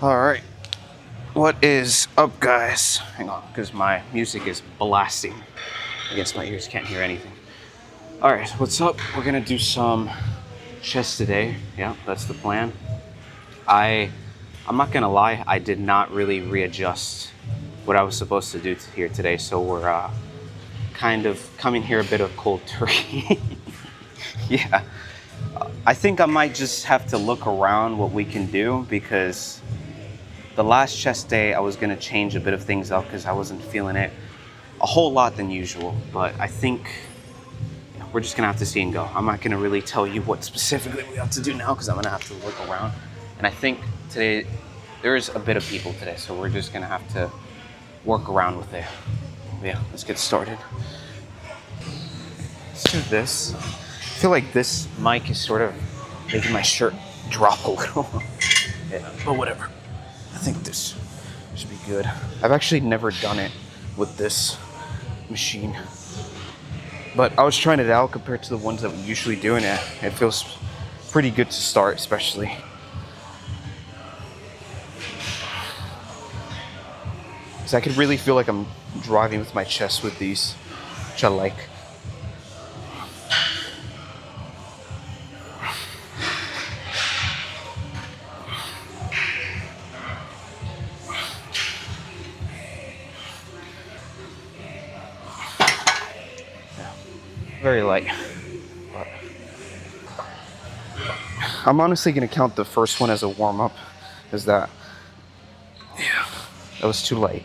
All right, what is up, guys? Hang on, because my music is blasting against my ears. Can't hear anything. All right, what's up? We're gonna do some chest today. Yeah, that's the plan. I'm not gonna lie. I did not really readjust what I was supposed to do here today, so we're kind of coming here a bit of cold turkey. Yeah, I think I might just have to look around what we can do because the last chest day I was gonna change a bit of things up because I wasn't feeling it a whole lot than usual. But I think we're just gonna have to see and go. I'm not gonna really tell you what specifically we have to do now because I'm gonna have to look around. And I think today there's a bit of people today, so we're just gonna have to work around with it. Yeah, let's get started. Let's do this. I feel like this mic is sort of making my shirt drop a little. Yeah, but whatever. I think this should be good. I've actually never done it with this machine, but I was trying it out compared to the ones that we usually do, and it feels pretty good to start, especially. Because I could really feel like I'm driving with my chest with these, which I like. Very light. But I'm honestly gonna count the first one as a warm-up, because that was too light.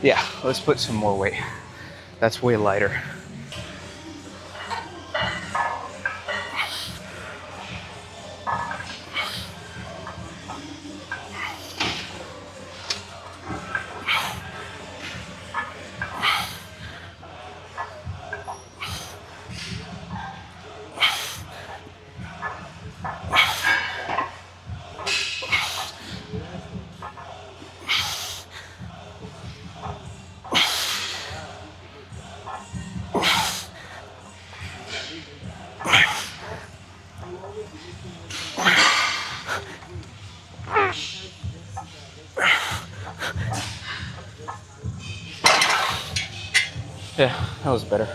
Yeah, let's put some more weight. That's way lighter. Yeah, that was better.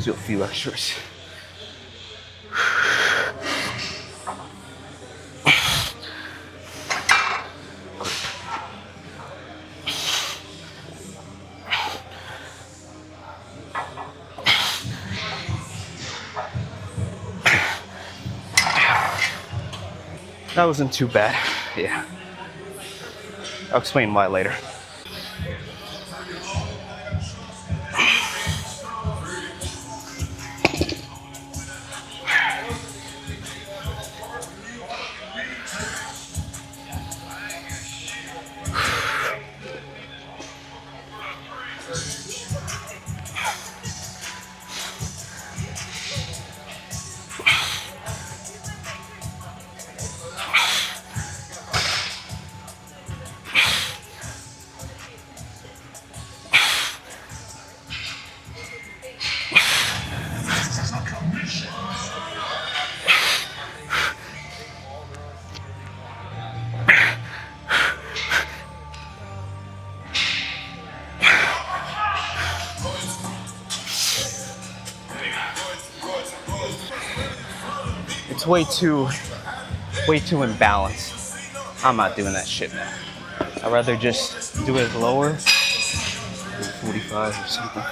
Do a few extras. That wasn't too bad. Yeah. I'll explain why later. way too imbalanced. I'm not doing that shit, man. I'd rather just do it lower, 45 or something.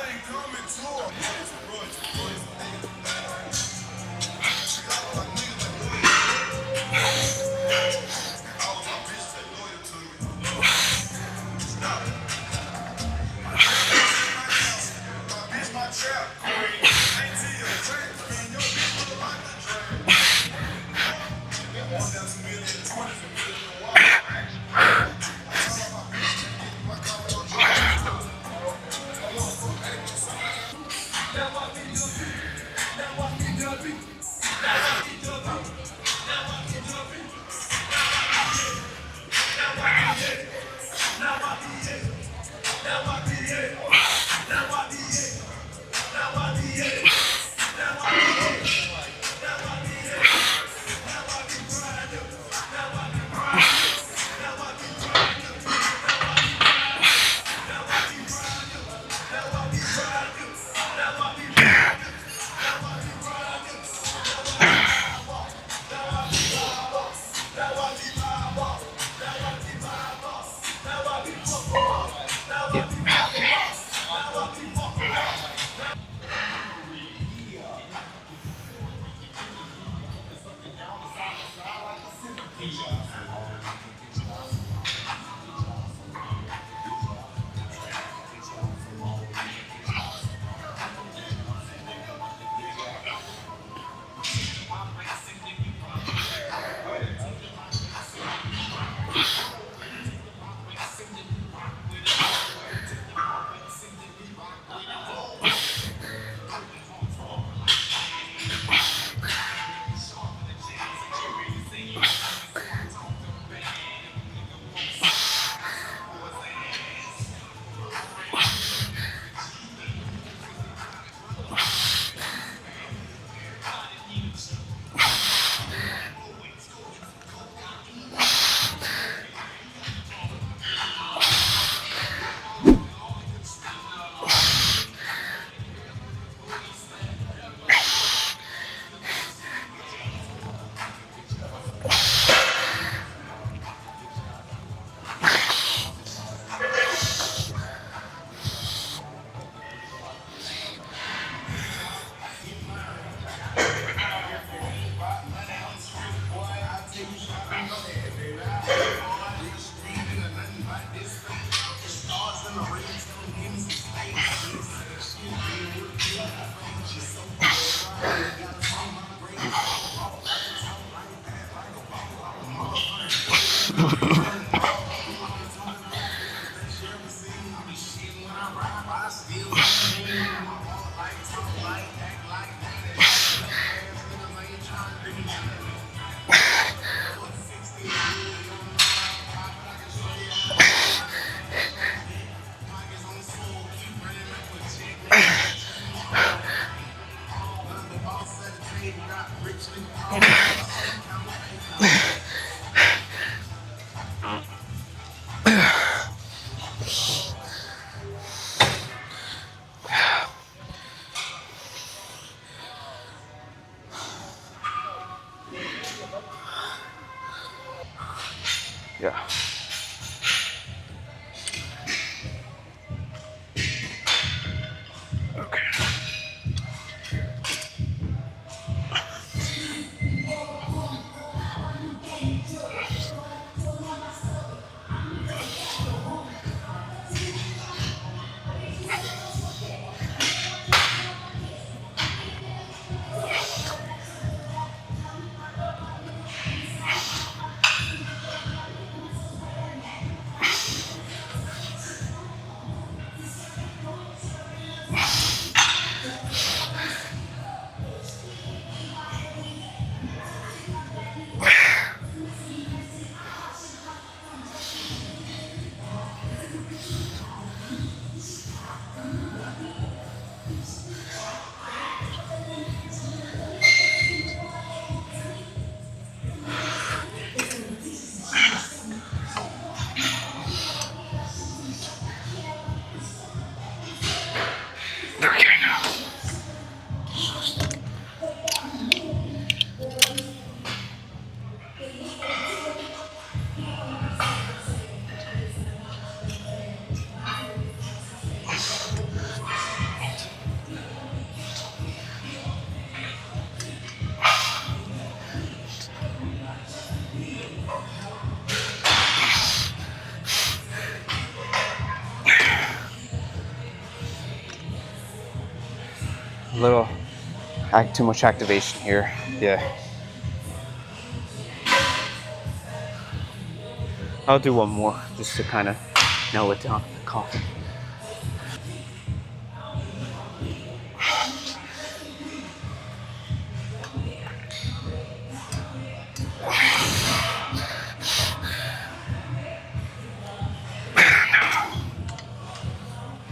Yeah. Okay. A little, too much activation here. Yeah. I'll do one more just to kind of nail it down. Coffee.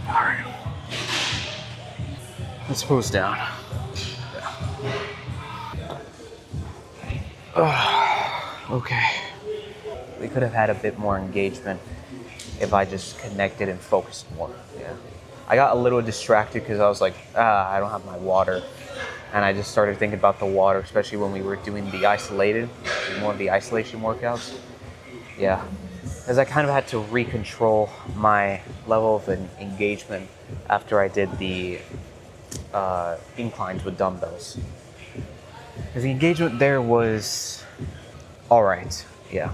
All right. Let's pose down. Okay. We could have had a bit more engagement if I just connected and focused more. Yeah. I got a little distracted because I was like, I don't have my water. And I just started thinking about the water, especially when we were doing the more of the isolation workouts. Yeah. Because I kind of had to recontrol my level of engagement after I did the inclines with dumbbells. Because the engagement there was all right. Yeah.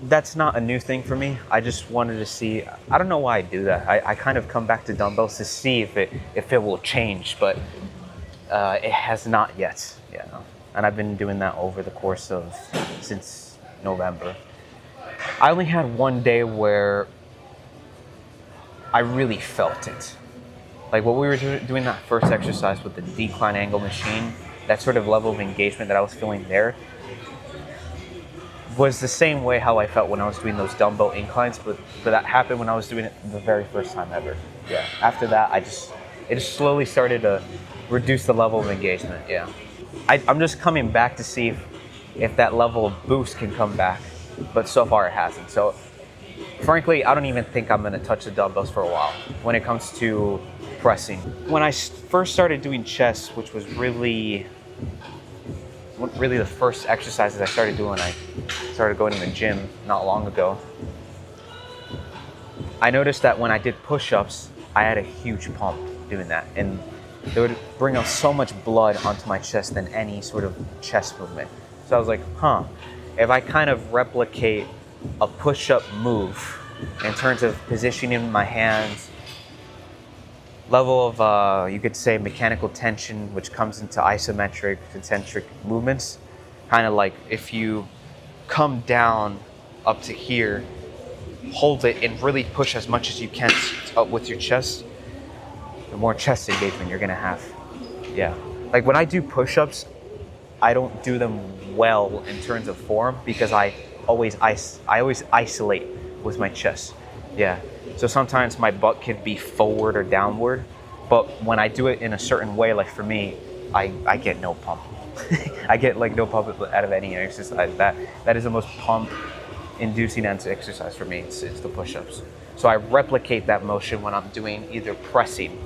That's not a new thing for me. I just wanted to see. I don't know why I do that. I kind of come back to dumbbells to see if it will change, but it has not yet. Yeah, and I've been doing that over the course of since November. I only had one day where I really felt it. Like what we were doing that first exercise with the decline angle machine, that sort of level of engagement that I was feeling there was the same way how I felt when I was doing those dumbbell inclines, but that happened when I was doing it the very first time ever. Yeah. After that, it just slowly started to reduce the level of engagement. Yeah. I'm just coming back to see if that level of boost can come back, but so far it hasn't. So frankly, I don't even think I'm gonna touch the dumbbells for a while when it comes to pressing. When I first started doing chest, which was really the first exercises I started doing, I started going to the gym not long ago. I noticed that when I did push-ups, I had a huge pump doing that, and it would bring up so much blood onto my chest than any sort of chest movement. So I was like, if I kind of replicate a push-up move in terms of positioning my hands, level of, you could say, mechanical tension, which comes into isometric, concentric movements. Kind of like if you come down up to here, hold it and really push as much as you can up with your chest, the more chest engagement you're gonna have. Yeah. Like when I do push-ups, I don't do them well in terms of form because I always isolate with my chest. Yeah. So sometimes my butt can be forward or downward, but when I do it in a certain way, like for me, I get no pump. I get like no pump out of any exercise. That is the most pump inducing exercise for me. It's the push-ups. So I replicate that motion when I'm doing either pressing,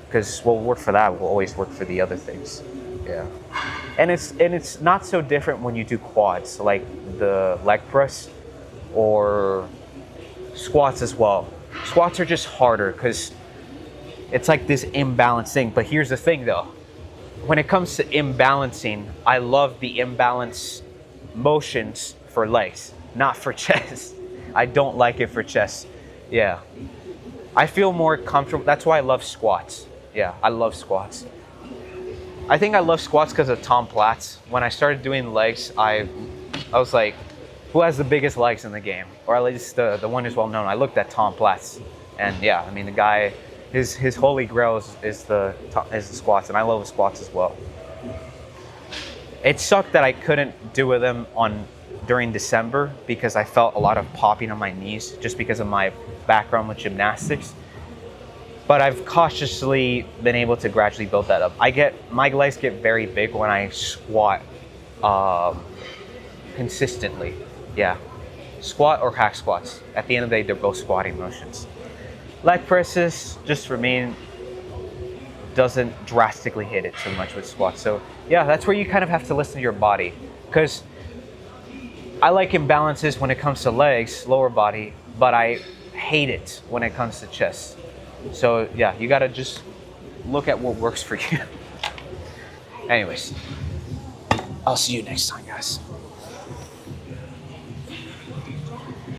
because what will work for that will always work for the other things. Yeah. And it's not so different when you do quads, like the leg press or squats as well. Squats are just harder because it's like this imbalanced thing. But here's the thing though. When it comes to imbalancing, I love the imbalance motions for legs, not for chest. I don't like it for chest. Yeah. I feel more comfortable. That's why I love squats. Yeah, I love squats. I think I love squats because of Tom Platz. When I started doing legs, I was like, who has the biggest legs in the game? Or at least the one who's well known. I looked at Tom Platz, and yeah, I mean the guy, his holy grail is the squats, and I love the squats as well. It sucked that I couldn't do with them during December because I felt a lot of popping on my knees just because of my background with gymnastics. But I've cautiously been able to gradually build that up. My legs get very big when I squat consistently. Yeah, squat or hack squats. At the end of the day, they're both squatting motions. Leg presses, just for me, doesn't drastically hit it so much with squats. So yeah, that's where you kind of have to listen to your body, because I like imbalances when it comes to legs, lower body, but I hate it when it comes to chest. So yeah, you gotta just look at what works for you. Anyways, I'll see you next time, guys.